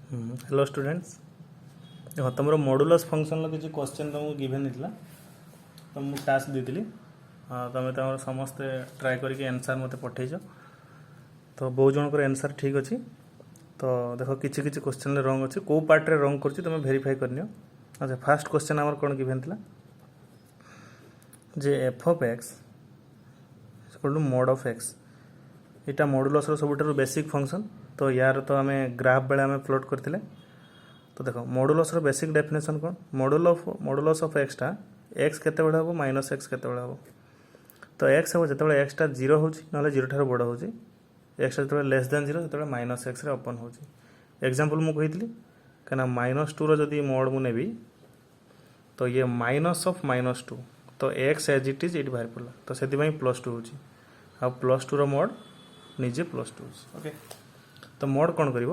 Hello students देखो तुम modulus function किसी क्वेश्चन तुमको गिभेन होता तो मुझे टास्क दी तुम्हें तुम समस्ते ट्राए करके आंसर मत पठेज तो बहुत जनकर आंसर ठीक अच्छे तो देख किसी किसी क्वेश्चन रंग अच्छे कौ पार्ट रे रंग कर तुम भेरीफाई करनी। अच्छा फास्ट क्वेश्चन आमर कौन गिभेन था जे f of x equal to mod of x यहाँ मॉडुलस सबुठ बेसिक फंक्शन तो यार तो आम ग्राफ बेले आम प्लॉट करते तो देख मॉडुलस बेसिक डेफिनेशन कौन मॉडुलस ऑफ एक्सटा एक्स केते बड़े हम माइनस एक्स केते बड़े हम तो एक्स हम जो एक्सटा जीरो हो जीरो ठार बड़ हो एक्सटा जो लेस देन जीरो जो माइनस एक्स ओपन हो एग्जांपल मुझे कही कहीं माइनस टू रही मोड मुझे तो ये माइनस ऑफ माइनस टू तो एक्स एज इट इज ये बाहर पड़ा तो से प्लस टू हो प्लस टू रोड निजे प्लस टू ओके तो मोड कौन कर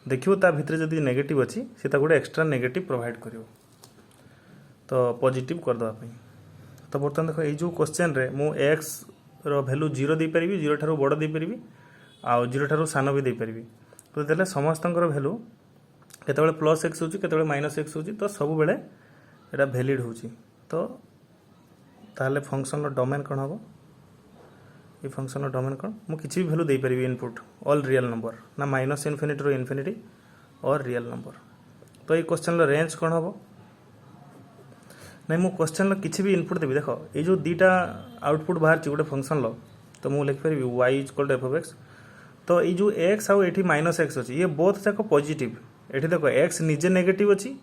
देखिए ता भितर जब नेगेटिव अच्छी से गोटे एक्सट्रा नेगेटिव प्रोवाइड कर तो पॉजिटिव करदेवाई तो बर्तमान देख ये क्वेश्चन रे मु एक्स वैल्यू जीरो दे पारि जीरो ठार बड़ दे पारि आउ जीरो ठार सान भी दे पारि तो देले समस्त वैल्यू केतबेले प्लस एक्स होते माइनस एक्स हो तो सब बेले एटा वैलिड हो तो ताहले फंक्शन डोमेन कौन हम ये फंक्शन डोमेन कौन मुझे किसी भी वैल्यू दे पारि इनपुट ऑल रियल नंबर ना माइनस इनफिनिटी रो इनफिनिटी और रियल नंबर तो ये क्वेश्चन रेंज कौन हम नहीं मु क्वेश्चन किसी भी इनपुट देवी देख ये जो दीटा आउटपुट बाहर गोटे फंक्शन तो मुझे लिखिपारि y equal to f of x तो ये जो एक्स आउ ये माइनस एक्स अच्छी ये बोथ जाक पॉजिटिव ये देख एक्स निजे नेगेटिव अच्छी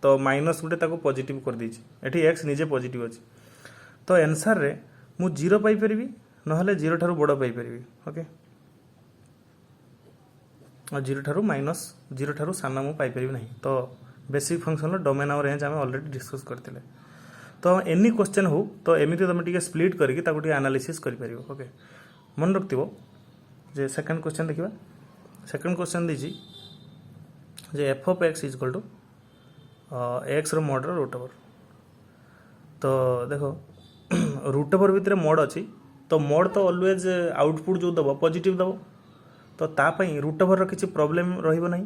तो माइनस गोटे पॉजिटिव कर देछि एठी एक्स निजे पॉजिटिव अच्छी तो आंसर रे मु जीरो पाई परिबी नहले जीरो ठारू बड़ पाई परिबी ओके और जीरो ठारू माइनस जीरो ठारू साना मु पाई परिबी नहीं तो बेसिक फंक्शन डोमेन और रेंज आम ऑलरेडी डिस्कस करते तो एनी क्वेश्चन हो तो एमती तुम टे स्प्लिट करके एनालिसिस कर ओके मन रखियो जे सेकंड क्वेश्चन देखा सेकंड क्वेश्चन दीजिए जे f of x is equal to x mod root over तो देखो रूट ओवर भितर मोड अच्छी तो मोड तो ऑलवेज आउटपुट जो दब पॉजिटिव दब तो तापाई रूट ओवर किसी प्रॉब्लम रहिबो नहीं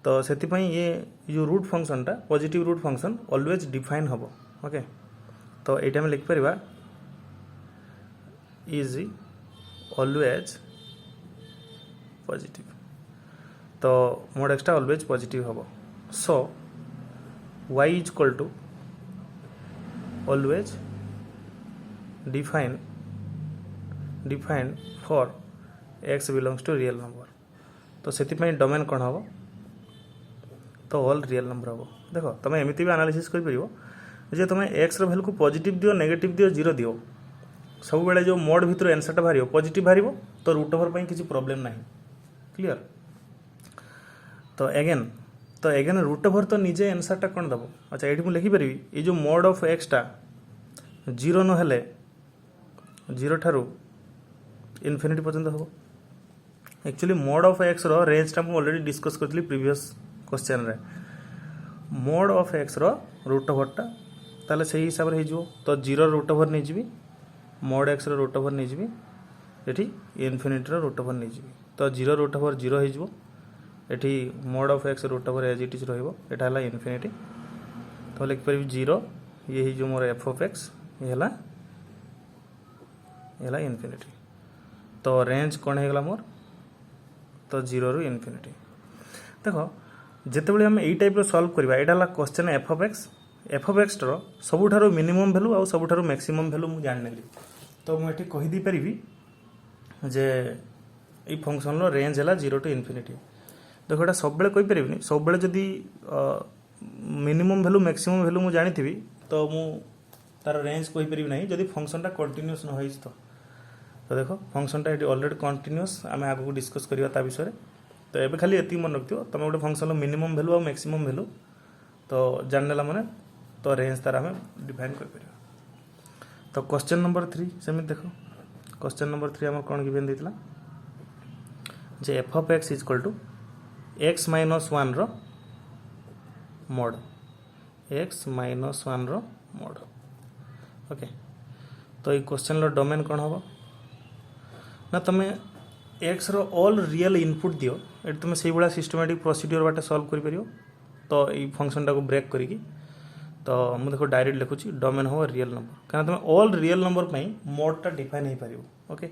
तो से ये जो रूट फंक्शन टा positive root function always define हम ओके तो ये आम लिखिपर इज ऑलवेज पॉजिटिव तो मोड एक्सटा ऑलवेज पॉजिटिव हम so y is equal to always defined for x belongs to real number तो से डोमेन कौन हम तो ऑल रियल नंबर हम देख तुम एमती भी एनालिसिस कर तुम एक्स वैल्यू को पॉजिटिव दियो नेगेटिव दियो जीरो दियो सब बेले जो मोड भितर आंसरटा बाहर पॉजिटिव बाहर तो रूट ओवर पर किसी प्रॉब्लम नहीं क्लियर तो एगेन रूट ओवर तो निजे आंसरटा कौन दब अच्छा ये लिखिपारि ये जो मोड ऑफ एक्सटा जीरो नहेले जीरो ठारू इनफिनिटी पर्यंत हम एक्चुअली मोड ऑफ एक्स रो रेंजटा मुझे ऑलरेडी डिस्कस करी प्रीवियस क्वेश्चन रे मोड ऑफ एक्स रो रूट ओवरटा ताले सही हिसाब से हो तो जीरो रूट ओवर नहीं जी मोड एक्स रो रूट ओवर नहीं जी ये इनफिनिटी रो रूट ओवर नहीं जी तो जीरो रूट ओवर जीरो हो एठी mod of x root over as it is रहा है इनफिनिटी तो लिखिपारि जीरो ये जो मोर एफ ऑफ एक्स ये इनफिनिटी तो रेंज कौन होगा मोर तो जीरो रु इनफिनिटी देख जितेबाला आम यही टाइप सल्व करवा यहाँ क्वेश्चन एफ ऑफ एक्स सबुठार मिनिमम भैल्यू आउ सबुठार मैक्सिमम भैल्यू मुझे जानी तो मुझे कहीदी पारि जे ये फंक्शन रेंज है जीरो टू इनफिनिटी देख यहाँ सब कहीपरि सब जदि मिनिमम भैल्यू मैक्सिमम भैल्यू मुझे जानी तो मु तार रेंज कहीपरि ना जदि फंक्शनटा कंटिन्यूअस न तो देख फंक्शनटा ये ऑलरेडी कंटिन्यूअस आम आगे डिस्कस करवा ता विषय तो ये खाली ये मन रखियो तुम गोटे फंक्शन मिनिमम भैल्यू और मैक्सिमम भैल्यू तो जाननेला माने तो रेंज तार आम डिफाइन कर तो क्वेश्चन नंबर 3 सेमती देख क्वेश्चन नंबर 3 आम कौन गिवेन देता जे f of x is equal to x minus one mod x minus one mod okay तो ये क्वेश्चन डोमेन कौन हम ना तुम्हें एक्स रो ऑल रियल इनपुट दियो ये तुम से भाया सिस्टमेटिक प्रोसीड्योर बाटे सॉल्व कर पारियो तो ये फंक्शन टाको ब्रेक करिकी तो मुझे देखो डायरेक्ट लिखुची डोमेन हो रियल नंबर कारण तुम ऑल रियल नंबर पाई मोडटा डिफाइन हो पार ओके।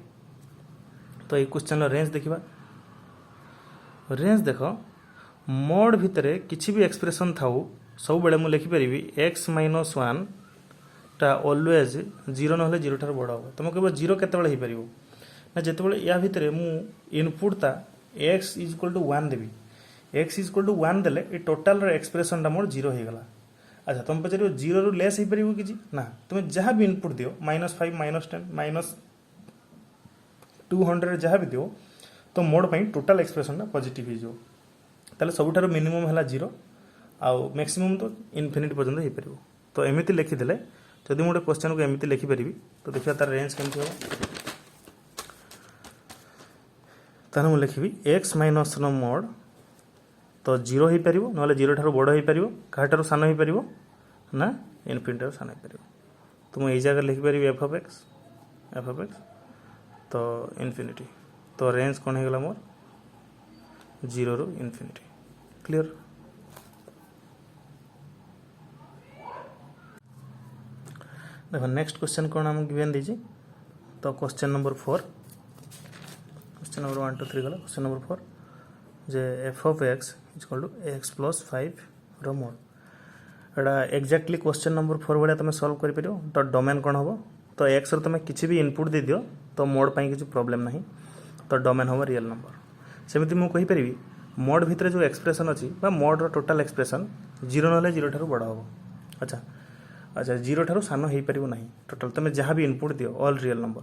तो ये क्वेश्चन रेंज देखा रेंज देख मोड भितर किसी भी एक्सप्रेशन थाऊ सब बेले मुझे लिखिपारि एक्स माइनस वन टा ऑलवेज जीरो ना जीरो ठार बड़ हम तुम कह जीरो केतबेले हो पार ना जिते या भितर मु इनपुटता x is equal to one देवी x is equal to one देले ये टोटाल एक्सप्रेशन मोर जीरो हो गला। अच्छा तुम पचार जीरो रु लेस हो पार कि ना तुम जहाँ भी इनपुट दियो -5 -10 -200 जहाँ भी दियो तो मोड पर टोटाल एक्सप्रेशन पॉजिटिव हो ताले सबुठार मिनिमम है जीरो आउ मैक्सिमम तो इनफिनिटी पर्यंत हो पार। तो एमती लिखिदे जदि मुझे क्वेश्चन को एमती लिखिपारि तो देखिए तार रेंज केमती हम ताने मुझे लिखी एक्स माइनस मोड तो जीरो हो पार ना जीरो ठार बड़ हो पार क्या सान हो पार ना इनफिनिटी सान हो पार। तो मुझे जगह लिखिपारि एफ ऑफ एक्स तो इनफिनिटी तो रेंज कौन हो गला मोर जीरो रु इनफिनिटी क्लियर। देखो नेक्स्ट क्वेश्चन कौन आम गिवन दी तो क्वेश्चन नंबर 4 क्वेश्चन नंबर 1 2 3 गला क्वेश्चन नंबर 4 जे f of x is equal to x plus 5 रो मोड एटा एक्जाक्टली क्वेश्चन नंबर 4 भाया तुम सॉल्व कर पार। तो डोमेन कौन हम तो एक्स तुम किसी भी इनपुट दे दियो तो मोड पर किसी प्रॉब्लम ना तो डोमेन हम रियल नंबर सेमती मुझे कहीपरि मोड भितर जो एक्सप्रेशन अच्छी मोड टोटाल एक्सप्रेशन जीरो ना जीरो ठार बड़ हम। अच्छा जीरो ठार सान हो पार ना टोटाल तुम जहाँ भी इनपुट दियो ऑल रियल नंबर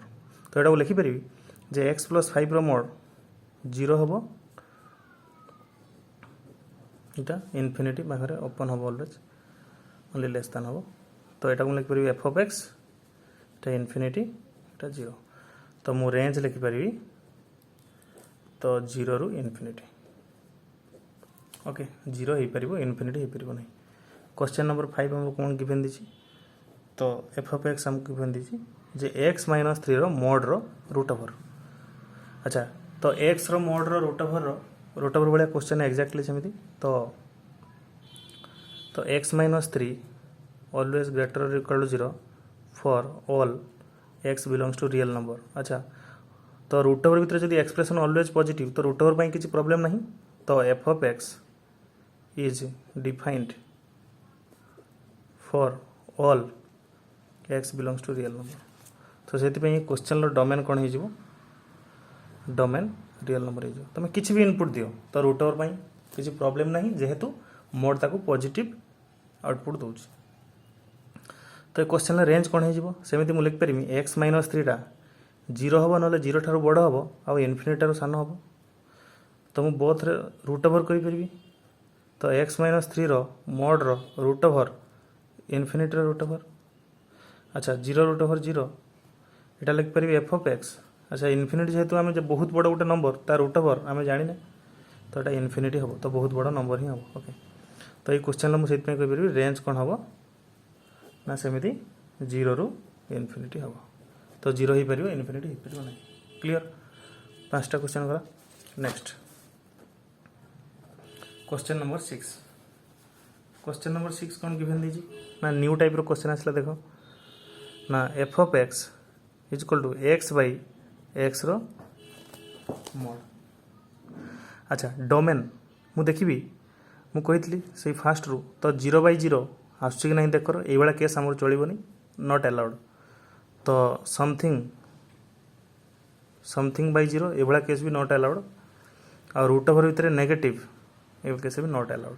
तो यहाँ लिखिपारि जे एक्स प्लस 5 रो मोड जीरो हम इटा इनफिनिटी पाखे ओपन हम ऑलवेज ओनली लेस देन हम। तो यहाँ मुझे लिखिपारि एफ ऑफ एक्स इटा इनफिनिटी इटा जीरो तो मु रेंज लिखिपारि तो जीरो रु इनफिनिटी ओके जीरो हो पार इनफिनिटी हो पार ना। क्वेश्चन नंबर 5 हमको कौन गिवन दी तो एफ ऑफ एक्स हमको गिवन दी जे एक्स माइनस 3 रो मोड रो रूट ओवर। अच्छा तो एक्स रो मोड रो रूट ओवर भाया क्वेश्चन एक्जाक्टली सेमती तो x minus 3 always greater equal to zero for all x belongs to real number. अच्छा तो रूट ओवर भितर जब एक्सप्रेशन ऑलवेज पॉजिटिव तो रूट ओवर पर किसी प्रॉब्लम नहीं तो f of x is defined for all x belongs to real number. तो से क्वेश्चन डोमेन कौन हो डोमेन रियल नंबर हो तुम किसी भी इनपुट दियो तो रूट ओवर पर किसी प्रॉब्लम नहीं जेहेतु मोड ताको पॉजिटिव आउटपुट दूँ। तो क्वेश्चन रेंज कौन होमती मुझे लिखिपारि एक्स माइनस 3 टा जीरो हम ना जीरो ठार बड़ हम आउ इनफिनिटी ठार सान हम तो मुझे बोथ रूट ओवर करी तो एक्स माइनस 3 रो मोड रो root over infinity root over. अच्छा जीरो रूट ओवर जीरो यहाँ लिखिपारि एफ ऑफ एक्स। अच्छा इनफिनिटी जेहेतु आम बहुत बड़ गोटे नंबर तार रूट ओवर आम जाने तो यहाँ इनफिनिटी हम तो बहुत बड़ नंबर ही हम ओके। तो ये क्वेश्चन मुझे कहीपरि रेंज कौन हम ना सेमती जीरो रु इनफिनिटी हम तो जीरो हो पार इनफिनिटी हो पार ना क्लियर। 5टा क्वेश्चन गला next question number 6 question number 6 कौन गिवन दी ना न्यू टाइप रो क्वेश्चन आसला देखो ना f of x is equal to x by x रो मोड। अच्छा डोमेन मु देखी मु कही से फास्ट रु तो जीरो बाई जीरो आसुच कि ना देख ये केस आम चलनी नॉट अलाउड तो समथिंग बाई जीरो ये केस भी नॉट अलाउड और रूट ओवर भितर नेगेटिव ये केस भी नॉट अलाउड।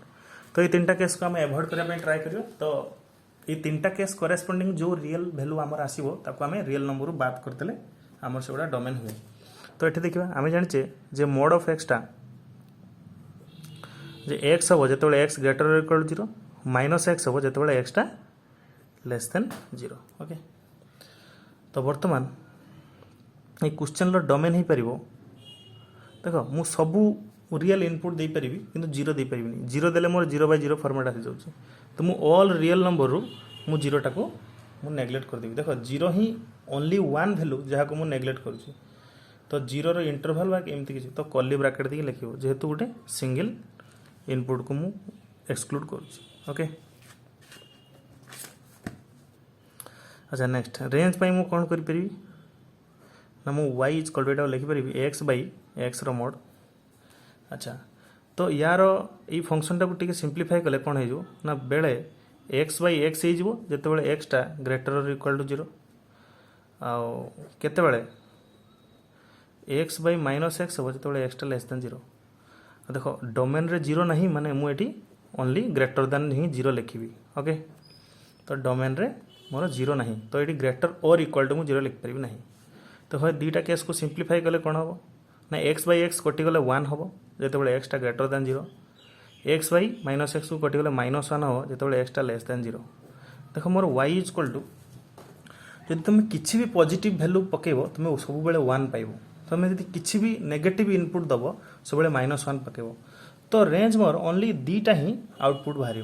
तो ये 3टा केस को आम एवॉइड करने ट्राए करियो। तो ये 3टा केस करेस्पोंडिंग जो रियल वैल्यू आमर आसो ताको आम रियल नंबर बात करते आमर से डोमेन हुए। तो ये देखा आम जाने जे मोड ऑफ एक्स टा जे एक्स हम जो x greater equal zero minus x हम जो एक्स टा लेस देन जीरो ओके। तो बर्तमान ये क्वेश्चन डोमेन हो पार देख मु सबू रियल इनपुट दे पारि किंतु जीरो दे पारि जीरो देले मोर जीरो बाय जीरो फॉर्मेट आसी जाउछि तो मु ऑल रियल नंबर रु मु जीरो टाको मु नेग्लेक्ट कर देबी। देखो जीरो ही ओनली वन वैल्यू जहाँ को मु नेग्लेक्ट करुछि तो जीरो इंटरवल बा एमती किसी तो कर्ली ब्राकेट दी लिख जेहेतु गोटे सिंगल इनपुट को मु एक्सक्लूड करुच्ची ओके। अच्छा नेक्स्ट रेंज पाई मु कौन करि परिबी ना मु y इज इक्वल टू लिखि परिबी x बाई x रो मोड। अच्छा तो यार ये फंक्शन टाक टिके सिंप्लीफाई कले कौन हो ना बेले x बाई x हो जिते x टा ग्रेटर और इक्वल टू जीरो आते x बाई माइनस एक्स हम जो एक्स टा लेस देन जीरो। देखो डोमेन रे जीरो नहीं माने मुझे ओनली ग्रेटर देन ही जीरो लिखी ओके। तो डोमेन रे मोर जीरो नहीं तो ये ग्रेटर और इक्वल टू मुझे जीरो लिखिपारि नहीं। तो हम दुईटा केस को सिंप्लीफाई कले कौन हम ना एक्स बाई एक्स कटिगले वन हम जो एक्स टा greater than zero. X by minus x को कटिगले माइनस वन हम जो एक्स टा लेस देन जीरो। देख मोर वाई इज इक्वल टू जब तुम किसी भी पॉजिटिव वैल्यू पकेब तुम सब बेले वन पाइब तुम यदि किसी भी नेगेटिव इनपुट दब सब माइनस वन पकेब तो रेंज मोर ओनली दीटा ही आउटपुट बाहर।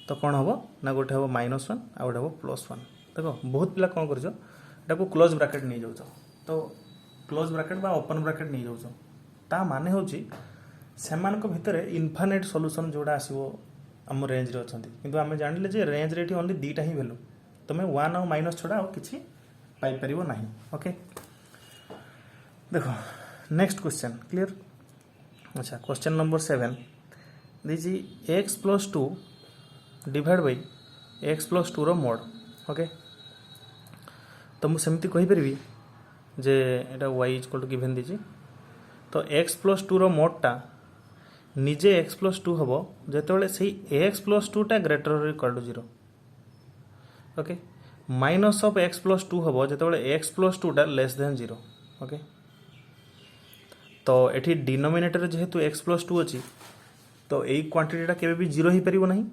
तो कौन हम ना गोटे हम माइनस वन आ गए हम प्लस वन। देख बहुत पिला कौन कर क्लोज ब्राकेट नहीं जाऊँ तो क्लोज ब्राकेट बा ओपन ब्राकेट नहीं जाऊँ ता माने होची सेमानक भितरे इनफाइनाइट सॉल्यूशन जोड़ा आसीबो हम रेंज रे अछंती किंतु आमे जानिले जे रेंज रे ओनली दीटा ही वैल्यू तुम वन और माइनस छड़ा और किसी पाई परिबो नहीं ओके। देखो नेक्स्ट क्वेश्चन क्लियर। अच्छा क्वेश्चन नंबर 7 दीजी x plus 2 divide by x plus 2 रो मोड ओके। तो मुझे सेमती कहि परिबी जे एटा y इक्वल टू गिवन दीजी तो x प्लस 2 रो मोड टा निजे x प्लस 2 हम जो से x प्लस 2 टा ग्रेटर और equal to zero okay. Minus of x plus 2 हम जो x प्लस 2 टा लेस देन जीरो ओके। तो ये डिनोमिनेटर जेहेतु x प्लस 2 अच्छी तो यही क्वांटिटीटा केबे भी जीरो ही परिबो नहीं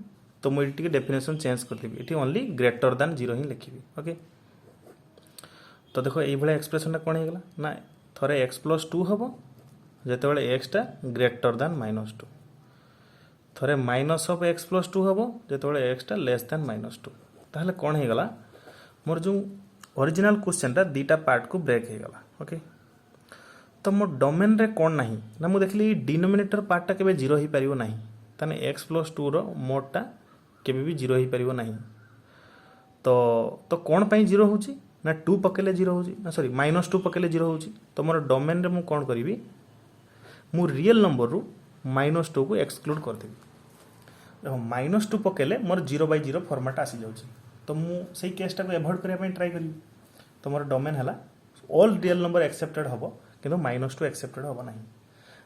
तो मुझे डेफिनेशन चेंज करदेवी ये ओनली ग्रेटर देन जीरो ही लिखी ओके। तो देखो ये एक्सप्रेशन कौन होगा ना थोड़े x प्लस 2 हम जो एक्स टा ग्रेटर देन माइनस 2 थोड़े माइनस ऑफ x प्लस 2 हम जो एक्स टा लेस देन माइनस 2 ताहले कौन होगा मोर जो ओरिजिनल क्वेश्चन टा दीटा पार्ट को ब्रेक होगा ओके। तो मो डोमेन रे कौन नहीं ना मुझे देखली डिनोमिनेटर पार्टा केबे जीरो ही परिबो नहीं ताने x प्लस 2 रो मोडटा केबे भी जीरो ही परिबो नहीं। तो कौन पाई जीरो होची ना 2 पकेले जीरो होची ना सॉरी माइनस 2 पकेले जीरो होची। तो मोर डोमेन रे मु कौन करिवि मु रियल नंबर रु माइनस 2 को एक्सक्लूड कर देबी। देखो माइनस 2 पकेले मोर 0 बाय 0 फॉर्मेट आसी जाउची तो मु सेही केसटा को अवॉइड करिया पई ट्राई करिवि। तो मोर डोमेन हला ऑल रियल नंबर एक्सेप्टेड हबो किंतु माइनस 2 एक्सेप्टेड हबो नहीं।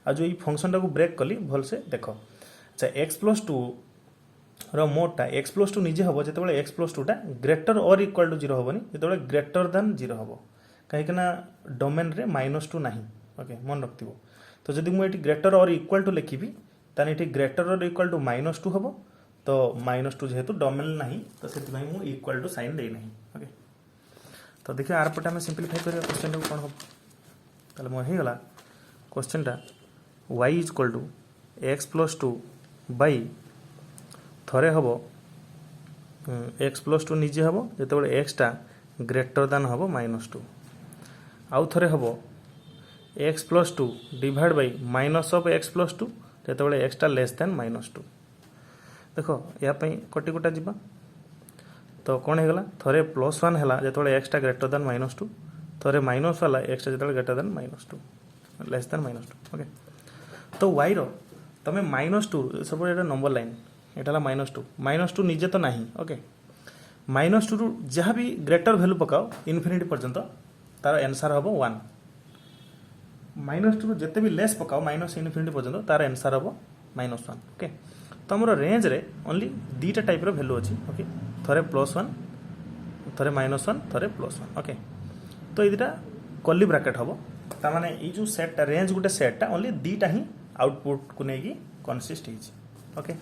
आ जो ई फंक्शन टा को ब्रेक कली भल से देखो। अच्छा x प्लस 2 रो मोडटा x प्लस 2 निजे हबो जेतेबेले x प्लस 2 टा ग्रेटर और इक्वल टू जीरो हबोनी जेतेबेले ग्रेटर देन जीरो हबो काहेकि ना डोमेन रे माइनस 2 नहीं ओके मन रखथिबो। तो जदि मु एटी ग्रेटर और इक्वल टू लिखिबी ताने एटी ग्रेटर और इक्वल टू माइनस 2 हबो तो माइनस 2 जेहेतु डोमेन नहीं तो सेति भाई मु इक्वल टू साइन दे नहीं ओके। तो देखिए आर पटे हमें सिंपलीफाई करिया क्वेश्चन को कोन हो ताले मो हे गला क्वेश्चन टा y is equal to x plus 2 by थरे हबो x प्लस 2 निजे हबो जेतेबेले x टा ग्रेटर देन हबो माइनस 2 आउ थरे हबो x plus 2 divide by minus of x plus 2 जेतेबेले x टा लेस देन माइनस 2। देखो या पई कटी कोटा जिबा तो कौन होगा थोड़े प्लस 1 है जो एक्स टा ग्रेटर देन माइनस 2 थोड़े माइनस वाला एक्स टा जो greater than minus 2 less than minus 2 okay. तो वाई रो तुम माइनस 2 सब नंबर लाइन यहाँ माइनस 2 निजे तो नहीं ओके। माइनस 2 जहाँ भी ग्रेटर वैल्यू पकाओ इनफिनिटी पर्यंत तार आंसर हम 1 माइनस 2 जिते भी लेस पकाओ माइनस इनफिनिटी पर्यंत तार आंसर हम माइनस 1 ओके। तो आम रेंज रे ओनली दीटा टाइप वैल्यू अच्छी ओके थोड़े प्लस 1 थोड़े माइनस 1 थोड़े प्लस 1 ओके। तो ये कर्ली ब्राकेट हम तार ये जो सेटा रेंज गोटे सेटा ओनली दीटा ही आउटपुट को लेकिन कनसिस्ट ओके।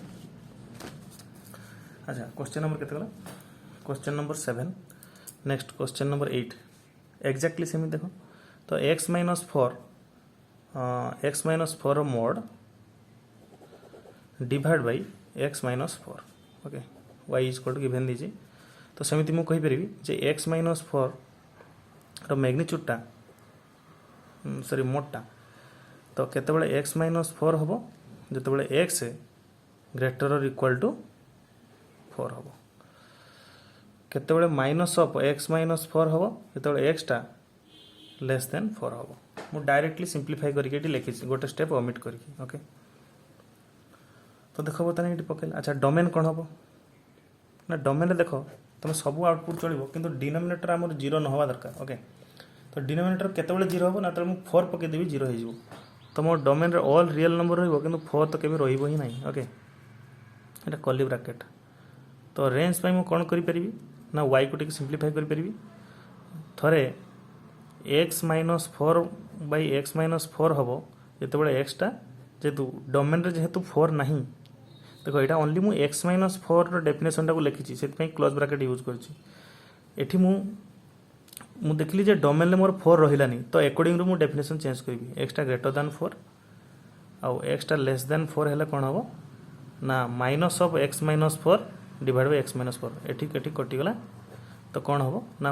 अच्छा क्वेश्चन नंबर केते गला question number 7 next question number 8 exactly same देखो। तो x minus 4 mod divide by x minus 4 okay y is equal to given दीजिए। तो सेमती मुझे कहीपरि जे x माइनस 4 रो मैग्नीट्यूडटा सॉरी मोडटा तो केतेबेले x माइनस 4 हम जितेबाला x ग्रेटर और इक्वल टू 4 हम केतेबेले माइनस ऑफ x माइनस 4 हम जितेबाला x टा लेस देन 4 हम मु डायरेक्टली सिंप्लीफाई करके लिखी गोटे स्टेप ओमिट करके ओके तो देख बर्तमान ये पकड़ अच्छा डोमेन कौन हम ना डोमेन देख तुम सब आउटपुट चलो किंतु डिनोमिनेटर आम जीरो न हवा दरकार ओके तो डिनोमिनेटर केतेबेले जीरो हम ना तो 4 पकईदेवी जीरो हो तो मो डोमेन रे ऑल रियल नंबर रहिबो किंतु 4 तो केबे रहिबो ही नहीं ओके एटा कर्ली ब्रैकेट तो रेंज पाई मु कोन करि परिबी ना y को टिक सिंप्लीफाई करि परिबी थरे x minus 4 by x minus 4 हबो जेतेबेले x टा जेतु डोमेन रे जेहेतु 4 नहीं देखो यहाँ ओनली मु x माइनस 4 डेफिनेशन टाक लिखी से क्लोज ब्रैकेट यूज कर मु देखली जे डोमेन मोर 4 रहिलानी तो अकॉर्डिंग टू मु डेफिनेशन चेंज करी x टा ग्रेटर देन 4 आउ x टा लेस देन 4 हेले कोन हबो ना minus of x minus 4 divide by x minus 4 एठी कटि गला तो कोन हबो ना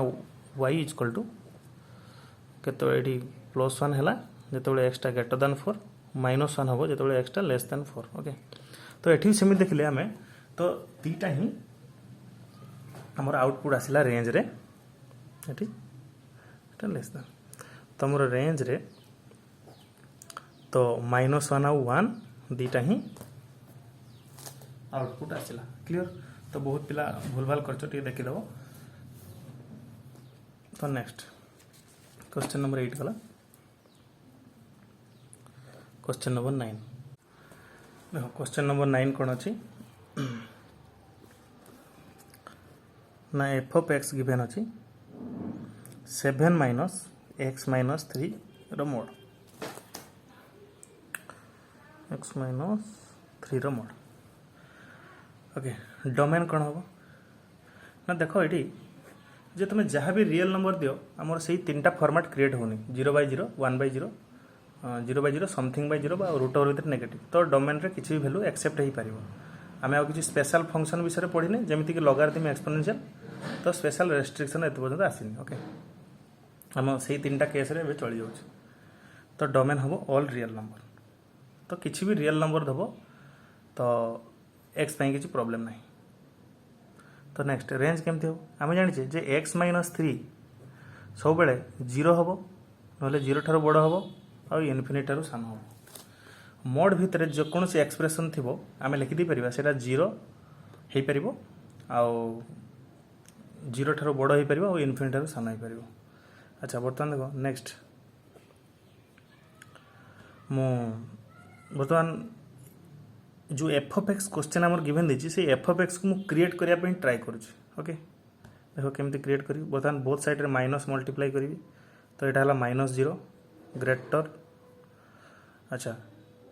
y इक्वल टू केतो एठी +1 हेला जेतेबेले x टा ग्रेटर देन 4 -1 हबो जेतेबेले x टा लेस देन 4 ओके तो एठी सेमि देखले हमें तो दीटा ही हमर आउटपुट आसिला रेंज रे एठी लेस देन तो मोर रेंज रे तो -1 आउ 1 दीटा ही आउटपुट आसिला क्लियर तो बहुत पिला भूल भाल करछ टी देखि दबो तो नेक्स्ट क्वेश्चन नंबर 8 गला क्वेश्चन नंबर 9 देखो क्वेश्चन नंबर 9 कोन अछि ना f ऑफ x गिवन अछि 7 माइनस x माइनस 3 रो मोड x माइनस 3 रो मोड ओके डोमेन कौन हम ना देखो ये जे तुम जहाँ भी रियल नंबर दियो आमर से तीन फॉर्मेट क्रिएट होनी 0/0 1/0 0/0 समथिंग बाय 0 रूट ओवर भर नेगेटिव तो डोमेन रे किसी भी वैल्यू एक्सेप्ट हो पार आम आ किसी स्पेशल फंक्शन विषय पढ़ने जमीक लॉगरिथम एक्सपोनेंशियल तो स्पेशल रेस्ट्रिक्शन एत पर्यटन आसनी ओके आम से तीन केस रे चली जाऊँ तो डोमेन हम ऑल रियल नंबर तो किसी भी रियल नंबर दब तो एक्स किसी प्रॉब्लम नहीं तो नेक्स्ट रेंज केमती हो आम जाने जे एक्स माइनस 3 सब बेले 0 हम ना 0 ठार बड़ हम आ इनफिनिटी ठार सान हम मोड भितर जेकोसी एक्सप्रेशन थी आम लिखिदी पार से 0 हो पार आउ 0 ठार बड़ हो पार और इनफिनिटी ठार सान हो पार अच्छा बर्तमान देखो नेक्स्ट बर्तमान जो एफ ऑफ एक्स क्वेश्चन आमर गिवन देछि से एफ ऑफ एक्स को मु क्रिएट करने ट्राए करुँच ओके देखो केमती क्रिएट करी बर्तमान बोथ साइड रे माइनस मल्टीप्लाई करी तो यहाँ है -0 ग्रेटर अच्छा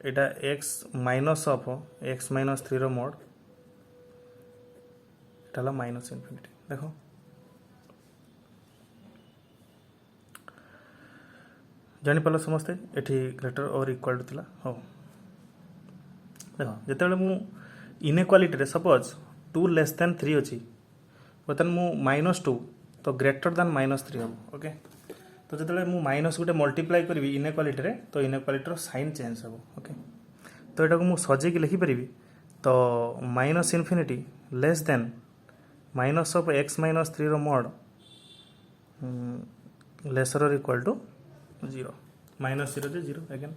यहाँ x minus of x minus 3 रो मोड यहाँ माइनस इनफिनिटी देखो जानीपार समस्ते ये ग्रेटर और इक्वल टू हो देखो जिते मु इनइक्वालिटी सपोज 2 लेस देन 3 अच्छी बर्तमान मु -2 तो ग्रेटर देन -3 हम ओके तो जो मु माइनस गोटे मल्टीप्लाई करी इनइक्वालिटी रे तो इनइक्वालिटी साइन चेंज हम ओके तो यहाँ को सजेक लिखिपरि तो minus infinity less than minus of x minus 3 रो मोड लेसर और इक्वल टू 0 -0 जे 0 अगेन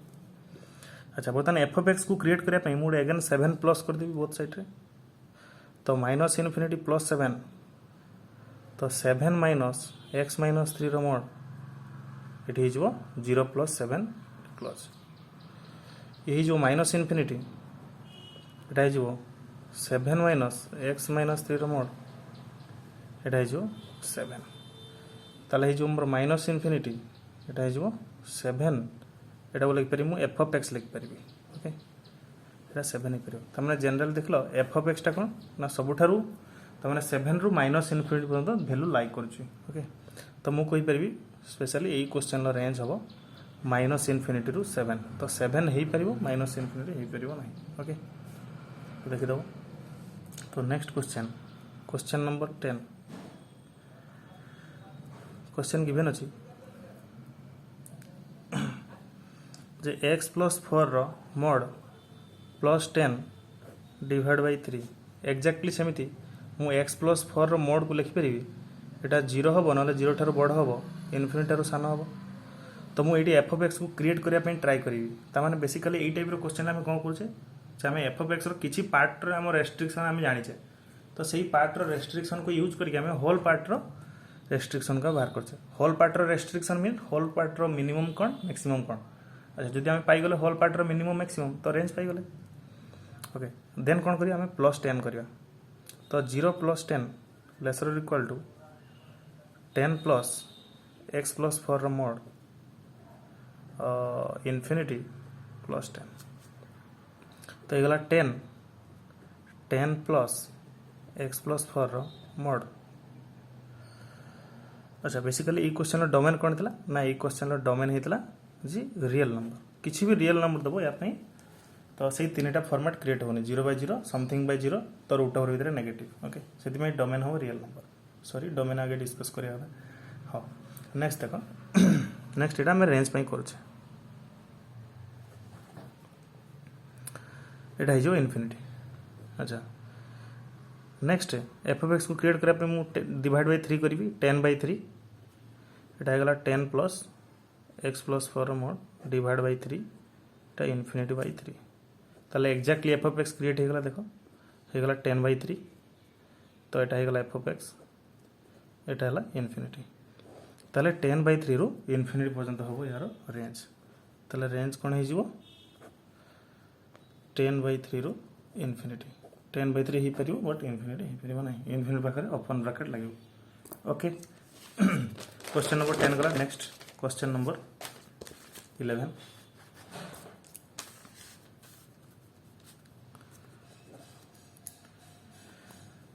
अच्छा बर्तमान एफ ऑफ एक्स को क्रिएट करने मुझे अगेन 7 प्लस करदेवी बोथ साइड रे तो माइनस इनफिनिटी +7 तो 7 माइनस एक्स माइनस 3 रो मोड ये 0 + 7 क्लोज ये जो माइनस इनफिनिटी यहाँ 7 माइनस एक्स माइनस 3 रो मोड यहाँ 7 ताले जो मोर माइनस इनफिनिटी यहाँ 7 यहाँ लिखिपारि मुझे एफ ऑफ एक्स लिखिपारि ओके यहाँ 7 हो पार तमें जनरल देख लो एफ ऑफ एक्सटा कौन ना सबुठारु तमें 7 रु माइनस इनफिनिटी पर्यटन भैल्यू लाइक करुच्ची ओके तो मुझे कहीपरि स्पेशली यही क्वेश्चन रेंज हम माइनस इनफिनिटी रु 7 तो 7 हो पार माइनस इनफिनिटी हो पार ना ओके तो देखीद तो next question number 10 question given अच्छी जे x प्लस 4 रो mod plus 10 divide by 3 exactly सेमिति मु x प्लस 4 रो मोड को लिखिपारि एटा 0 हम ना 0 ठार बड़ हम इनफिनिटी ठार सान हम तो मुझे एफ ऑफ एक्स को क्रिएट करने ट्राए करी ताने बेसिकली यही टाइप क्वेश्चन आम कौन करें आम एफ ऑफ एक्स किसी पार्टर आम रेस्ट्रिक्शन आम जाचे तो सही पार्टर रेस्ट्रिक्शन को यूज करके आम होल पार्टर रेस्ट्रिक्शन का बाहर करचे होल पार्टर रेस्ट्रिक्शन मीन होल पार्टर मिनिमम कौन मैक्सिमम कौन अच्छा जब आम पाईगले होल पार्टर मिनिमम मैक्सिमम तो रेंज पाईगले ओके देन कौन करिया आम प्लस 10 करिया तो 0 plus 10 lesser equal to 10 plus x plus 4 रो मोड इनफिनिटी प्लस 10 तो ये गला 10 प्लस एक्स प्लस 4 रो मोड अच्छा बेसिकली ये क्वेश्चन डोमेन कौन थी ना ये क्वेश्चन डोमेन होता जी रियल नंबर किसी भी रियल नंबर दबो या तो से तीन टा फॉर्मेट क्रिएट होनी 0/0 समथिंग बाय 0 तो रूट ओवर भितर नेगेटिव ओके से डोमेन हम रियल नंबर सॉरी डोमेन आगे डिस्कस करिया हाँ नेक्स्ट देखो नेक्स्ट एटा हम रेंज पे करूँ एटा हो इनफिनिटी अच्छा नेक्स्ट एफ ऑफ एक्स को क्रिएट करने मुझे डिवाइड बाय 3 करी 10/3 एटा हो गला 10 plus x plus 4 mod divide by 3 Etah infinity bye 3 ताले exactly F of x create हो गला देखो हो गला 10/3 तो एटा हो गला एफ ऑफ एक्स एटा है इनफिनिटी ताले 10/3 रु इनफिनिटी पर्यंत हम यार रेंज ताले रेंज कौन हो 10/3 रु इनफिनिटी 10/3 हो पार बट इनफिनिटी हो पार ना इनफिनिटी पाखे ओपन ब्रैकेट लगे ओके क्वेश्चन नंबर 10 गला नेक्स्ट क्वेश्चन नंबर 11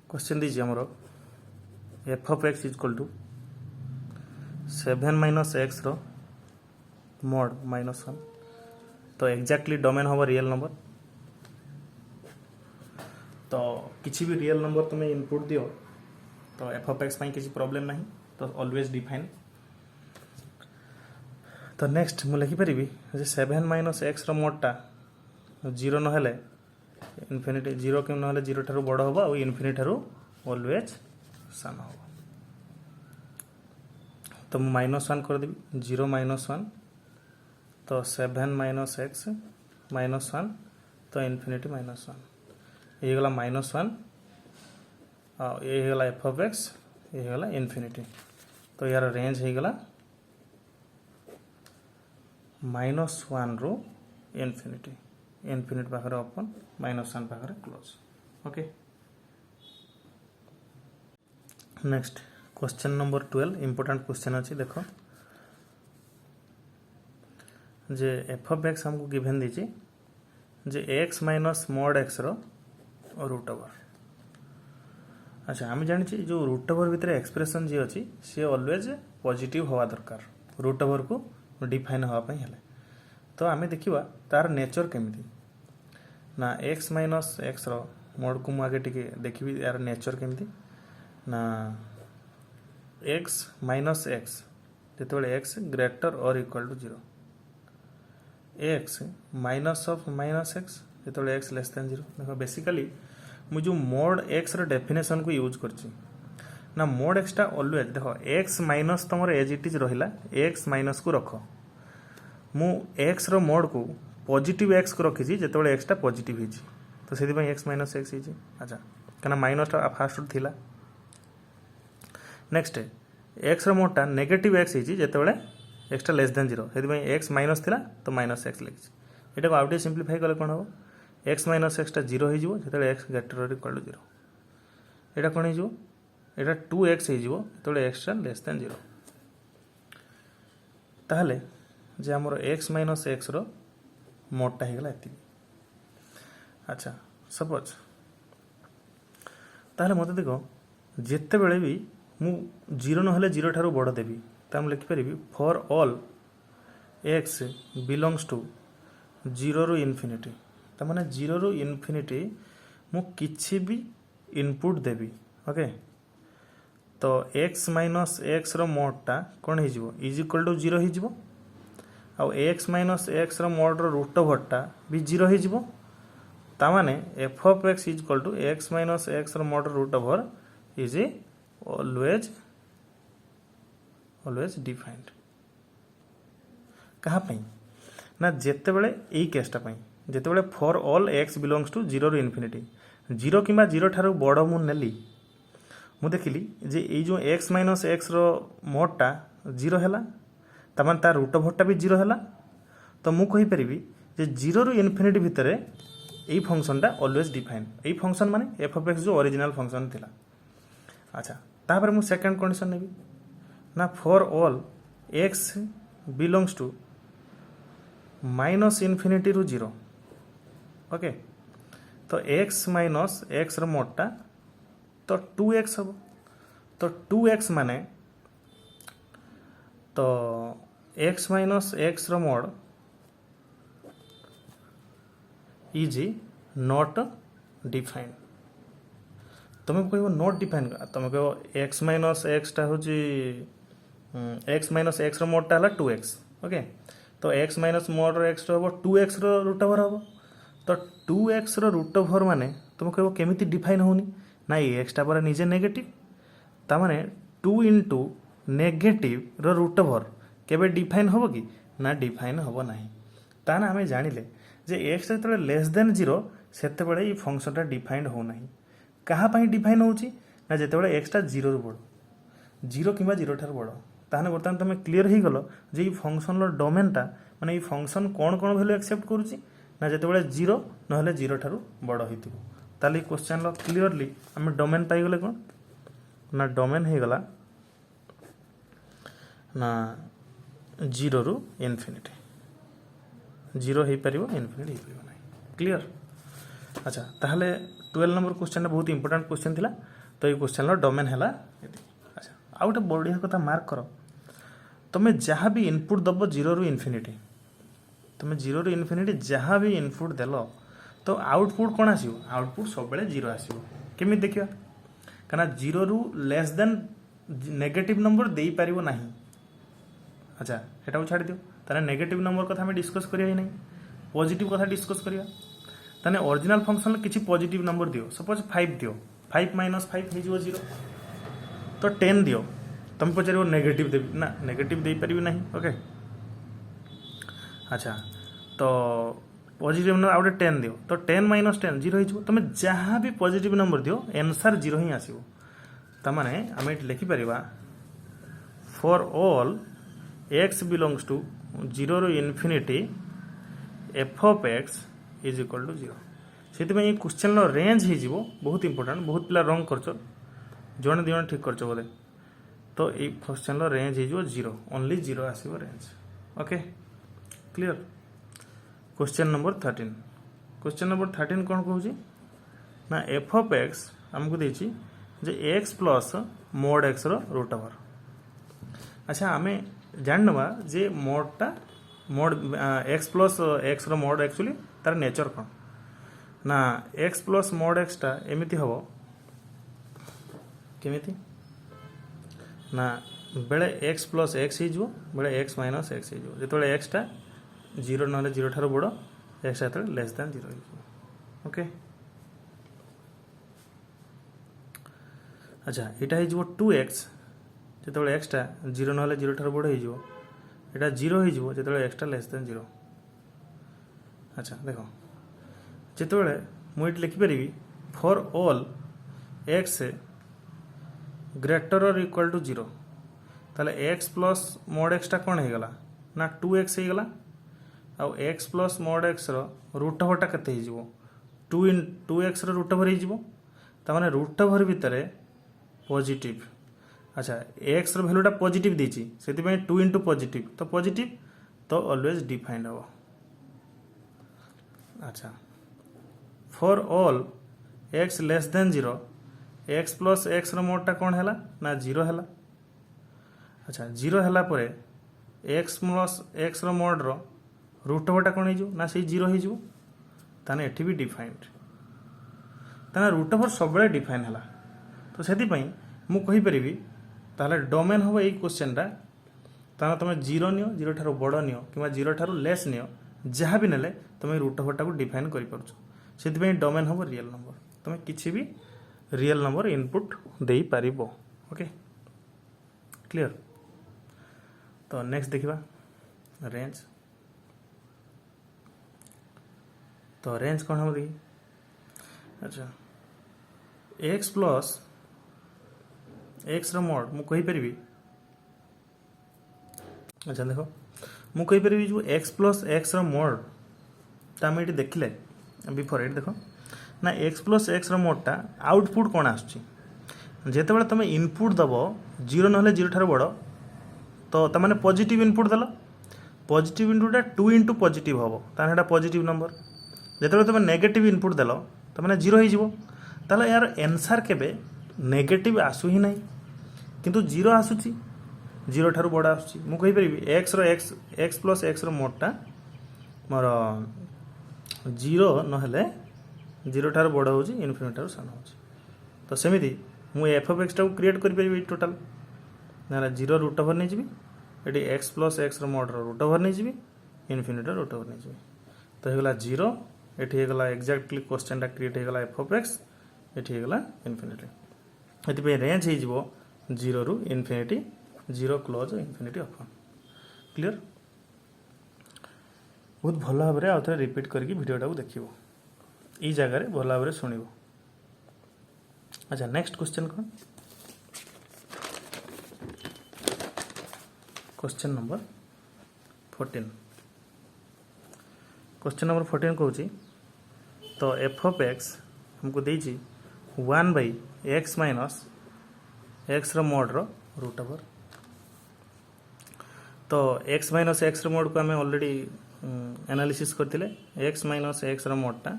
क्वेश्चन दीजिए आमर f of x equal to 7 minus x रो मोड -1 तो एक्जाक्टली डोमेन हम रियल नंबर तो किसी भी रियल नंबर तुम्हें इनपुट दियो तो एफ ऑफ एक्स किसी प्रॉब्लम नहीं तो ऑलवेज डिफाइन तो नेक्स्ट मुझे लिखिपारि 7 माइनस एक्स रो मोडटा 0 ना इनफिनिटी 0 के ना 0 ठार बड़ हम और इनफिनिटी ठार ऑलवेज सान हम तो -1 करदेवी 0 -1 तो 7 माइनस एक्स -1 तो इनफिनिटी -1 ये गला -1 ये गला एफ ऑफ एक्स ये गला इनफिनिटी तो यार रेंज हो गला -1 रु इनफिनिटी इनफिनिटी पाखे ओपन -1 पाखे close okay next question number 12 important question अच्छी देखो जे एफ ऑफ एक्स हमको गिवन दीजिए जे एक्स माइनस मोड एक्स रो रूट ओवर अच्छा आम जानी जो रूट ओवर भितर एक्सप्रेशन जी अच्छी सी ऑलवेज पॉजिटिव हवा दरकार रूट ओवर को डिफाइन हाँपाई हेले तो आम देखा तार नेचर केमिति ना एक्स माइनस एक्स रो मोड को मुझे टे देखी यार नेचर केमिति ना एक्स माइनस एक्स जो एक्स ग्रेटर और equal to 0 x minus of minus x जो एक्स लेस देन 0 देखो बेसिकली मुझे मोड एक्स रो डेफिनेशन को यूज करची ना मोड एक्स टा ऑलवेज देखो एक्स माइनस तुम एज इट इज रहा एक्स माइनस को रख मु एक्स रो मोड को पॉजिटिव एक्स को रखी जो एक्स टा पॉजिटिव हो तो से एक्स माइनस एक्स हो अच्छा क्या माइनस टा फास्ट थिला नेक्स्ट एक्स रो मोड टा नेगेटिव एक्स जो एक्स टा लेस देन 0 से एक्स माइनस थिला तो माइनस एक्स लिखी यहाँ को आउटे सिंप्लीफाई कले कौन हम एक्स माइनस एक्स टा 0 हो जो एक्स ग्रेटर इक्वल टू 0 यहाँ कौन हो 2x हो एक्स टा लेस देन 0 ताहले जे आमर एक्स माइनस एक्स रो मोडटा हो गला एति अच्छा सपोज ताहले मत देखो जिते बेले भी मु 0 ना 0 ठारू बड़ देवी तो लिखिपारि for all x belongs to 0 रु इनफिनिटी तो माने 0 रु इनफिनिटी मु किछि भी इनपुट देवी ओके तो एक्स माइनस एक्स रो मोडटा कौन हो इज इक्वल टू 0 हो आउ x minus x mod root ओभरटा भी जीरो हो ताने f of x is equal to x minus x mod root over is always defined कहाँ ना जेते बड़े यही केसटा जेते बड़े for all x belongs to zero रु इनफिनिटी जीरो कि जीरो ठारू बड़ मु नेली मु देखिली जे ये जो एक्स माइनस एक्स मोडटा जीरो है तार तार रूट ओभरटा भी जीरो है तो मु कहि परिबी जे जीरो रु इनफिनिटी भितर यही फंक्शनटा ऑलवेज डिफाइंड यही फंक्शन माने एफ ऑफ एक्स जो ओरिजिनल फंक्शन थिला। अच्छा तापर मु सेकंड कंडीशन नेबी ना for all x belongs to minus infinity रु जीरो ओके तो एक्स माइनस एक्स मोडटा तो 2x हम तो 2x माने तो x minus x mod is not defined तुम कह नॉट डिफाइंड तुम कह एक्स माइनस एक्सटा हूँ एक्स माइनस एक्स मोडटा है 2x ओके तो एक्स माइनस मोड एक्स हम 2x रूट ओभर हम तो 2x रूट ओभर माने तुम कह केमी डिफाइन होनी ना ये एक्सटा पर निजे नेगेटिव तामाने 2 इंटू नेगेटिव रूट ओभर केबे डिफाइन होबो कि ना डिफाइन होबो नाही ताना हमें जानिले जे एक्स जो लेस देन जीरो सेते बड़े ये फंक्शनटा डिफाइंड हो नाही कहाँ पाई डिफाइन होउची ना जेते बड़े एक्सटा जीरो रु बड़ जीरो किंबा जीरो ठार बड़ ताने बर्तमान तुम क्लियर हो गलो जे ये फंक्शन रो डोमेनटा माने ये फंक्शन कोन कोन वैल्यू एक्सेप्ट करूची ना जेते बड़े जीरो नहले जीरो ठारू बड़ होइतिबो ताले क्वेश्चन क्लीयरली आम डोमेन पाइगले कौन ना डोमेन हो गला ना जीरो रु इनफिनिटी जीरो हो पार इनफिनिटी हो पार ना क्लियर। अच्छा ताहले 12 नंबर क्वेश्चन बहुत इंपोर्टेंट क्वेश्चन थिला तो ये क्वेश्चन डोमेन है। अच्छा आउ गोटे बढ़िया कथा मार्क कर तुम्हें जहाँ भी इनपुट दब जीरो रु इनफिनिटी तुम्हें जीरो रु इनफिनिटी जहाँ भी इनपुट देल तो आउटपुट कौन आसो आउटपुट सब जीरो आसो केमी देखा कहना जीरो रु लेस देन नेगेटिव नंबर दे पार ना। अच्छा सेटा छाड़ दियो ताने नेगेटिव नंबर कथा हमें डिस्कस करिया नहीं पॉजिटिव कथा डिस्कस करिया ताने ओरिजिनल फंक्शन किसी पॉजिटिव नंबर दियो सपोज 5 दियो 5 माइनस 5 हो जीरो तो 10 दियो तुम पचार नेगेटिव दे ना नेगेटिव दे पारि नहीं ओके। अच्छा तो पॉजिटिव नंबर आउटे 10 दियो तो 10 माइनस 10 जीरो हो तुम जहाँ भी पॉजिटिव नंबर दियो आंसर जीरो ही आसो ताने आम ये लिखिपर for all x belongs to zero रु infinity f of x is equal to zero से क्वेश्चन रेंज हो बहुत इंपोर्टेंट बहुत पिला रंग कर जड़े दिजन ठीक कर बोले तो ये क्वेश्चन रेंज हो जीरो ओनली जीरो आसो range okay clear. Question number 13 question number 13 कौन कहूँ ना एफ ऑफ एक्स आमको देछि जे x plus mod x root over. अच्छा आम जानवा जे मोडटा mod x plus x mod actually तार नेचर कौन ना एक्स प्लस मोड एक्सटा एमती हम केमिति ना बेले एक्स प्लस एक्स हो बेले एक्स माइनस एक्स हो जो एक्सटा जीरो ना जीरो ठार बड़ एक्स लेस दैन जीरो हो ओके। अच्छा यहाँ हो 2x जो एक्सटा जीरो ना जीरो ठार बड़ हो जीरो हो जो एक्सटा लेस दैन जीरो। अच्छा देख जो मुझे लिखिपर फॉर ऑल एक्स ग्रेटर और इक्वल टू जीरो ताले एक्स प्लस मोड एक्सटा कौन हो गला ना 2x हो गला आउ x plus mod x root ओभरटा केते हो 2x रूट ओभर हो रूट ओभर भितर पॉजिटिव। अच्छा एक्स वैल्यूटा पॉजिटिव देछि से 2 इंटू पॉजिटिव तो ऑलवेज डिफाइंड हो। अच्छा for all x less than zero x plus x मोडटा कौन है ना जीरो है। अच्छा जीरो है x plus x mod root ओभरटा कौन हो ना से जीरो हो ताने एठी भी डिफाइंड ताने रूट ओभर सब डिफाइन है तो से मु कहि परिबी ताले डोमेन हो यही क्वेश्चनटा ताना तुम जीरो नियो, जीरो ठारू बड़ नियो कि जीरो ठारू लेस नियो, जहाँ भी नेले तुम रूट ओवर को डिफाइन कर पार्छ। डोमेन हम रियल नंबर, तुम किसी भी रियल नंबर इनपुट दे पार। Okay clear. तो नेक्स्ट देखा रेंज। तो रेंज कौन हम देखिए। अच्छा एक्स प्लस एक्स मोड मु कही परिबी। अच्छा देख मु कही परिबी जो एक्स प्लस एक्स मोड ता हम ये देखिले बिफोर ये देख ना एक्स प्लस एक्स मोडटा आउटपुट कौन आसुची जेतेबेले तुम इनपुट दब जीरो ना जीरो ठार बड़ तो तमाने पॉजिटिव इनपुट देल पॉजिटिव इनपुटा 2 इंटू पॉजिटिव हम ताना पॉजिटिव नंबर जेतेबेले तुम नेगेटिव इनपुट देल तमाने जीरो हो ताले यार आंसर केबे नेगेटिव आसु ही नहीं किंतु जीरो आसुची जीरो ठार बड़ आसुची मु कहि परिबी एक्स रो एक्स एक्स प्लस एक्स रो मोडटा मोर जीरो नहेले जीरो ठार बड़ हो इनफिनिटी ठार सान हो। तो सेमिति मु एफ ऑफ एक्स टा क्रिएट कर परिबी टोटल ना जीरो रूट ओवर नहीं जी ये x plus x mod root over नहीं जी इनफिनिटी रूट ओवर नहीं जी। तो होगा जीरो ये होगा एक्जाक्टली क्वेश्चन टा क्रिएट होगा एफ ऑफ एक्स ये होगा इनफिनिटी ये रेंज हो जीरो रु infinity zero close infinity open. Clear. बहुत भल भाव में आउ थे रिपीट करके वीडियोटा को देखिए ई जगह भल भाव में शुण। अच्छा नेक्स्ट क्वेश्चन कौन। Question number 14। क्वेश्चन नंबर 14 कहूँ तो एफ ऑफ एक्स हमको देजी 1 by x minus x mod root over. तो एक्स माइनस एक्स मोड को आम ऑलरेडी एनालिसिस करते एक्स माइनस एक्स मोडटा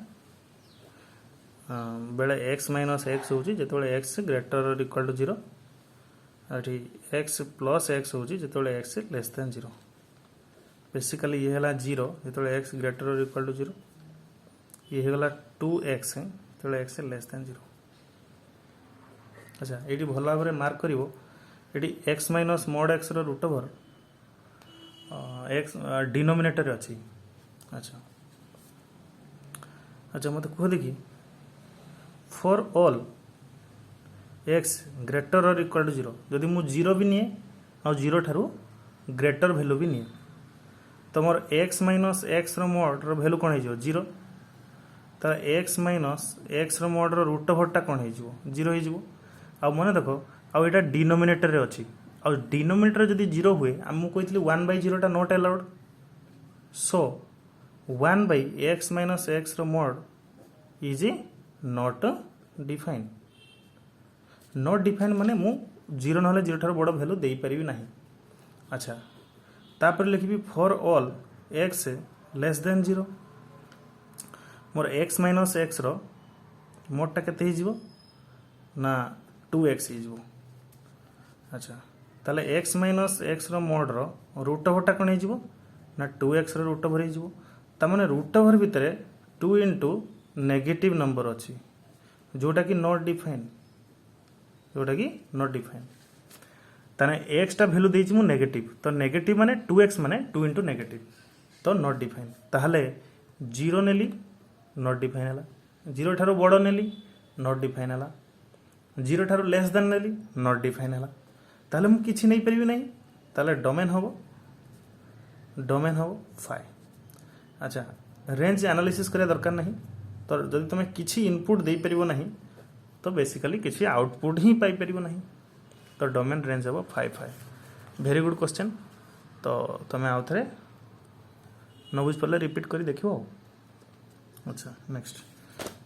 बेले एक्स माइनस एक्स हूँ जो x greater equal to zero ये एक्स प्लस एक्स हूँ जो x less than zero. Basically ये है जीरो जो x greater equal to zero ये होगा 2x जो एक्स लेस दैन जीरो। अच्छा ये भल भाव में मार्क कर ये x minus mod x root over x denominator अच्छी। अच्छा अच्छा मत कह देखिए फॉर ऑल एक्स ग्रेटर और इक्वल टू जीरो जदि मु जीरो भी निए और जीरो ठारू ग्रेटर वैल्यू भी निए तो मोर x minus x mod value कौन हो जीरो तो x minus x mod root ओवरटा कौन हो जीरो हो। मन देख आउ यहाँ डिनोमिनेटर अच्छी और डिनोमिनेटर जदि जीरो हुए आमको कही 1 बाई जीरोटा not allowed so 1 by x minus x mod is not define. Not define माने मु जीरो ना जीरो ठार बड़ वैल्यू दे पारि ना। अच्छा तापर लिखी for all x less than zero मोर एक्स माइनस एक्स मोडटा केते हो ना 2x हो। अच्छा ताले x minus x mod root ओवरटा कौन हो ना 2x रूट ओवर हो ताने रूट ओवर भितर 2 इंटू नेगेटिव नंबर अच्छी जोटा कि नॉट डिफाइन ताने एक्स टा वैल्यू देछि मु नेगेटिव तो नेगेटिव माने 2x माने 2 इंटू नेगेटिव तो नॉट डिफाइन ताहले जीरो नेली नॉट डिफाइन है जीरो ठारू बड़ नेली नॉट डिफाइन है जीरो ठारू लेस देन नेली नॉट डिफाइन है ताहले मु किछि नहीं परिबि नहीं ताहले डोमेन हम 5। अच्छा रेंज एनालिसिस करिया दरकार नहीं तो जदि तुम किछि इनपुट दे परिबो नहीं तो बेसिकली किछि आउटपुट ही पाई परिबो नहीं तो डोमेन रेंज हम 5 5। Very good question. तो तुम आउ थे न बुझ पारे रिपीट करी देखियो। अच्छा नेक्स्ट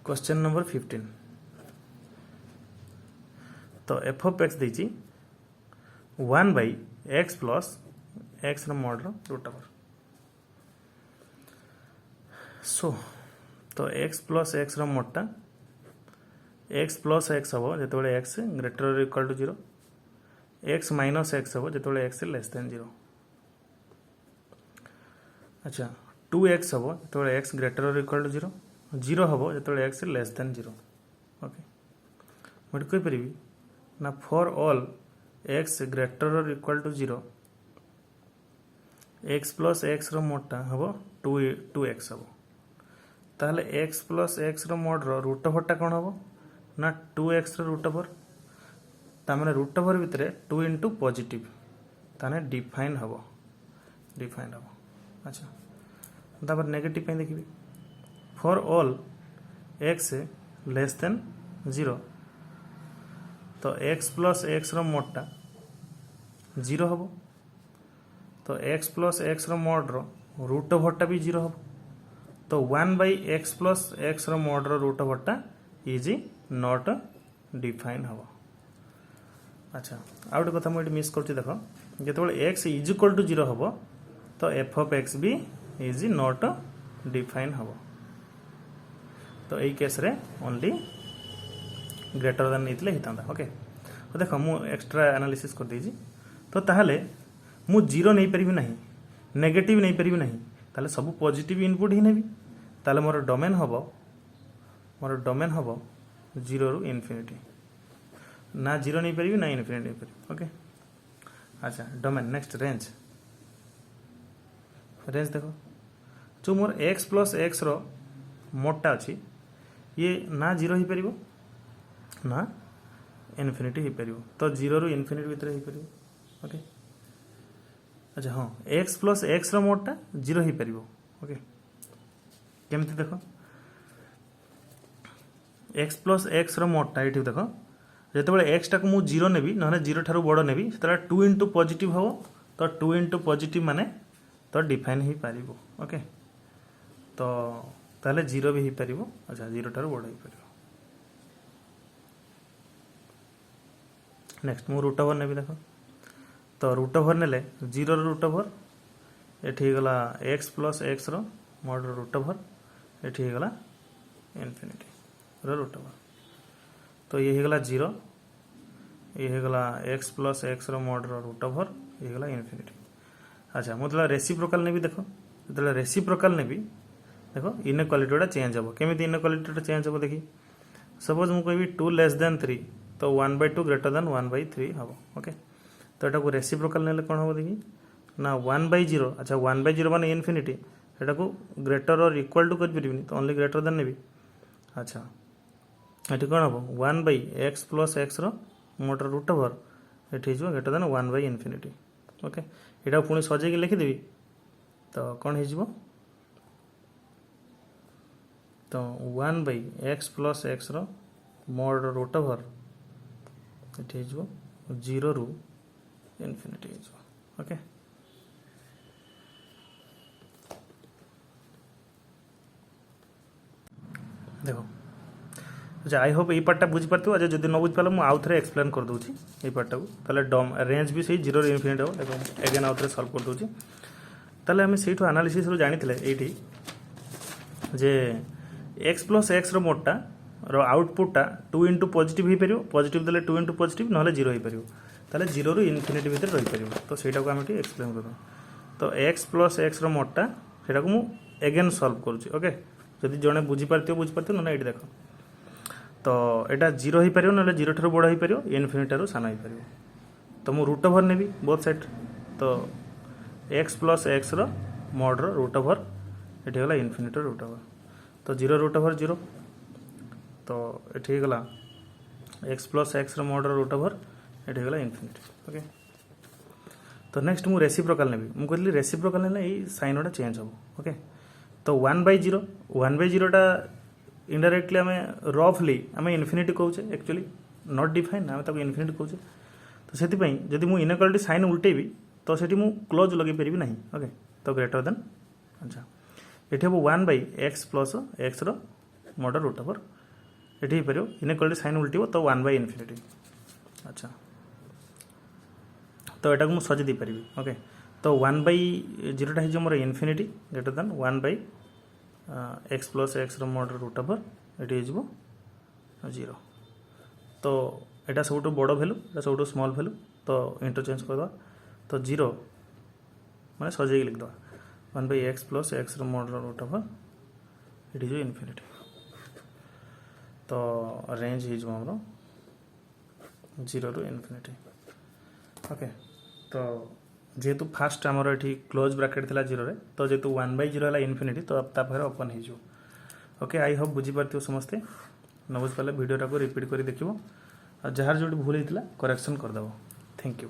क्वेश्चन नंबर 15। तो एफ ऑफ एक्स देछि 1 by x plus x mod root over. So तो एक्स प्लस एक्स मोडटा एक्स प्लस एक्स हम जो x greater equal to zero x minus x हम जो एक्स लेस देन जीरो। अच्छा 2x हम जो x greater equal to zero zero हम जो x less than zero. Okay मुझे कहीपरि ना for all x greater equal to zero x plus x मोडटा हम टू एक्स हम ताहले x plus x mod root ओभरटा कौन हम ना टू एक्स रूट ओभर ताने रूट ओभर भितर टू इंटू पॉजिटिव ताने डिफाइन हम अच्छा तापर नेगेटिव पे देखिए for all x less than 0 तो एक्स प्लस एक्स मोडटा 0 हम तो x plus x mod root ओभरटा भी 0 हम तो 1/x plus x mod root ओभरटा इज नॉट डिफाइन हम अच्छा आउ गोटे कथा मुझे मिस कर देख जो एक्स इज इक्वल टू 0 हम तो एफ ऑफ एक्स भी इज नॉट डिफाइन हम तो यही केस रे ओनली ग्रेटर देन नहीं होता ओके तो देख मु एक्स्ट्रा एनालिसिस कर दीजिए तो ताहले मु जीरो नहीं पारि ना नेगेटिव नहीं पारि ना ताहले सब पॉजिटिव इनपुट ही नेबी ताहले मोर डोमेन हम 0 रु इनफिनिटी ना जीरो नहीं पारि ना इनफिनिटी नहीं पारि ओके अच्छा डोमेन नेक्स्ट रेंज देखो जो मोर एक्स प्लस एक्स मोडटा अच्छी ये ना 0 हो पार ना इनफिनिटी हो पार तो 0 रु इनफिनिटी भितर हो पार ओके अच्छा हाँ एक्स प्लस एक्स मोडटा 0 हो पार ओके केमती देख एक्स प्लस एक्स मोडटा ये देख जो एक्स टाक मुझे 0 नेबी ना 0 ठार बड़ नेबी से 2 इंटू पॉजिटिव हम तो 2 इंटू पॉजिटिव माने तो डिफाइन हो पार ओके तो ताहले 0 भी हो पार अच्छा 0 ठार बड़ हो पार नेक्स्ट मु रूट ओवर नेबी देख तो रूट ओवर नेले 0 रूट ओवर ये गला x plus x mod root over ये गला इनफिनिटी रूट ओवर तो ये गला 0 ये गला x plus x mod root over ये गला इनफिनिटी अच्छा मुझे रेसिप्रोकाल नेबी देख जो रेसिप्रोकाल नेबी देख इनइक्वालिटी चेंज हम केमी इनइक्वालिटी चेंज हम देखी सपोज मुझे कहि 2 लेस देन 3 तो 1/2 ग्रेटर देन 1/3 हम ओके तो यहाँ को रेसिप्रोकाल नेले कौन हम देखी ना 1/0 अच्छा 1/0 मान इनफिनिटी एटा को ग्रेटर और इक्वल टू कर तो ओनली ग्रेटर देन नेबी अच्छा ये कौन हम 1/x प्लस एक्स मोटर रूट ओवर ये ग्रेटर देन 1/इनफिनिटी ओके यहाँ पुणी सजेक लिखिदेवी तो कौन हो तो 1/x plus x mod root over ये 0 रु इनफिनिटी ओके देखो अच्छा आई होप ये पार्टा बुझीपार अच्छा जब न बुझीपार मुझे आउ थे एक्सप्लेन कर दूसरी ये पार्टा को ताले डम रेंज भी सही 0 इनफिनिटी हम एगेन आउ थे सल्व कर दूसरी ताले आम से एनालिसिस जानी ये जे एक्स प्लस एक्स मोडटा आउटपुटटा 2 इंटू पॉजिटिव हो पार पॉजिटिव देले 2 इंटू पॉजिटिव ना 0 हो पार ताले 0 रु इनफिनिटी भितर रही पार तो सहीटा को आम एक्सप्लेन कर तो एक्स प्लस एक्स मोडटा से मुझे एगेन सल्व करुँच ओके जदि जड़े बुझीपार ना ये देख तो यहाँ 0 हो पार ना 0 ठार बड़ हो पार इनफिनिटी ठार सान हो पार तो मुझे रूट ओवर नेबी बोथ साइड तो x plus x mod root over ये गला इनफिनिटी रूट ओवर तो 0 रूट ओवर 0 तो ये गला x plus x mod root over ये गला इनफिनिटी ओके तो नेक्स्ट मुझे रेसिप्रोकाल नेबी मुझे कहली रेसिप्रोकाल ने ये साइन गुड़ा चेंज हम ओके तो 1/0 टा इनडायरेक्टली आम रफली आम इनफिनिटी कौचे एक्चुअली नॉट डिफाइन आम इनफिनिटी कौचे तो से जब मुझे इनइक्वालिटी साइन उल्टेबी तो से क्लोज लगे पारि ना ओके तो ग्रेटर देन अच्छा ये हम 1/x plus x mod root over ये पार इनइक्वालिटी साइन उल्टो तो 1/इनफिनिटी अच्छा तो यहाँ मुझे सजे पारि ओके तो 1/0टा है मोर infinity greater than 1/x plus x mod root over ये 0 तो यहाँ सब बड़ भैल्यू यहाँ सब स्मॉल भैल्यू तो इंटरचेंज करदे तो 0 मैंने सजे लिखद 1/x plus x mod root over ये इनफिनिटी तो रेंज हो 0 रु इनफिनिटी ओके तो जेहेतु फास्ट आमर ये क्लोज ब्राकेट थी 0 तो जेहेतु 1/0 है इनफिनिटी तो तापर ओपन हो ओके आई होप बुझीपार समस्ते न बुझिपारे भिडियोटा को रिपीट कर देखो जार जो भूल होता करेक्शन करदेव थैंक यू।